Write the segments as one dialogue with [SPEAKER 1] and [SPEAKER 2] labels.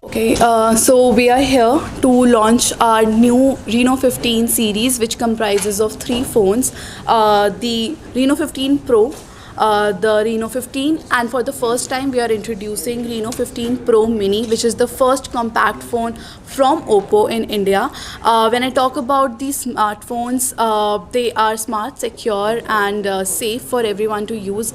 [SPEAKER 1] Okay, so we are here to launch our new Reno 15 series, which comprises of three phones: the Reno 15 Pro, the Reno 15, and for the first time we are introducing Reno 15 Pro Mini, which is the first compact phone from Oppo in India. When I talk about these smartphones, they are smart, secure, and safe for everyone to use.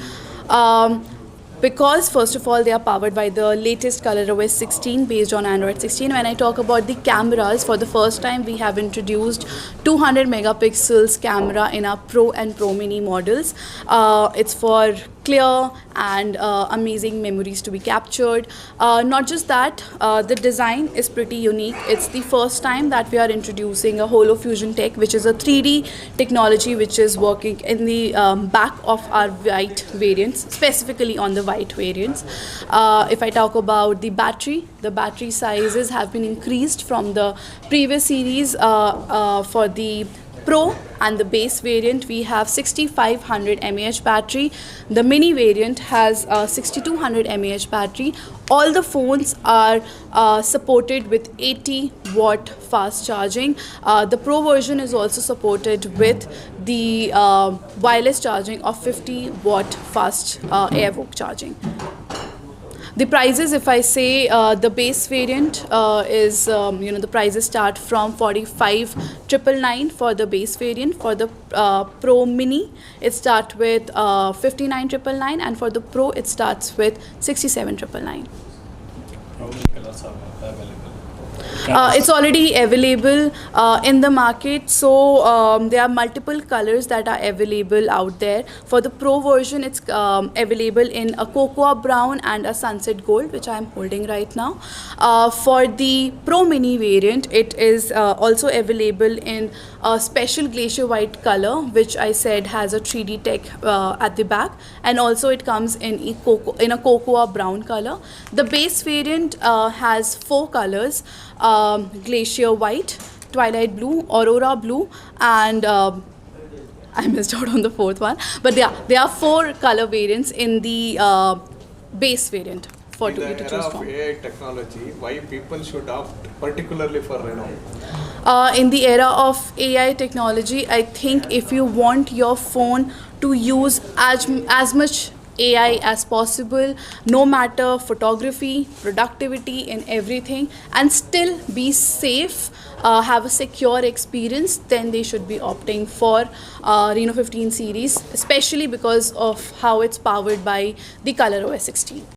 [SPEAKER 1] Because first of all they are powered by the latest ColorOS 16 based on Android 16. When I talk about the cameras, for the first time we have introduced 200 megapixels camera in our Pro and Pro Mini models. It's for clear and amazing memories to be captured. Not just that, the design is pretty unique. It's the first time that we are introducing a HoloFusion tech, which is a 3D technology which is working in the back of our white variants, specifically on the white variants. If I talk about the battery sizes have been increased from the previous series. For the Pro and the base variant, we have 6500 mAh battery. The mini variant has 6200 mAh battery. All the phones are supported with 80-watt fast charging. The Pro version is also supported with the wireless charging of 50-watt fast AirVoke charging. The prices, if I say, the base variant is, the prices start from 45,999 for the base variant. For the Pro Mini, it starts with 59,999, and for the Pro, it starts with 67,999.
[SPEAKER 2] How many colors are available?
[SPEAKER 1] It's already available in the market, so there are multiple colors that are available out there. For the Pro version, it's available in a cocoa brown and a sunset gold, which I am holding right now. For the Pro Mini variant, it is also available in a special glacier white color, which I said has a 3D tech at the back, and also it comes in a cocoa brown color. The base variant has four colors: glacier white, twilight blue, aurora blue, and I missed out on the fourth one. But yeah, there are four color variants in the base variant for
[SPEAKER 3] In the
[SPEAKER 1] you to
[SPEAKER 3] era
[SPEAKER 1] choose
[SPEAKER 3] of
[SPEAKER 1] from.
[SPEAKER 3] AI technology, why people should opt particularly for Renault?
[SPEAKER 1] In the era of AI technology, I think if you want your phone to use as much AI as possible, no matter photography, productivity, in everything, and still be safe, have a secure experience, then they should be opting for Reno 15 series, especially because of how it's powered by the ColorOS 16.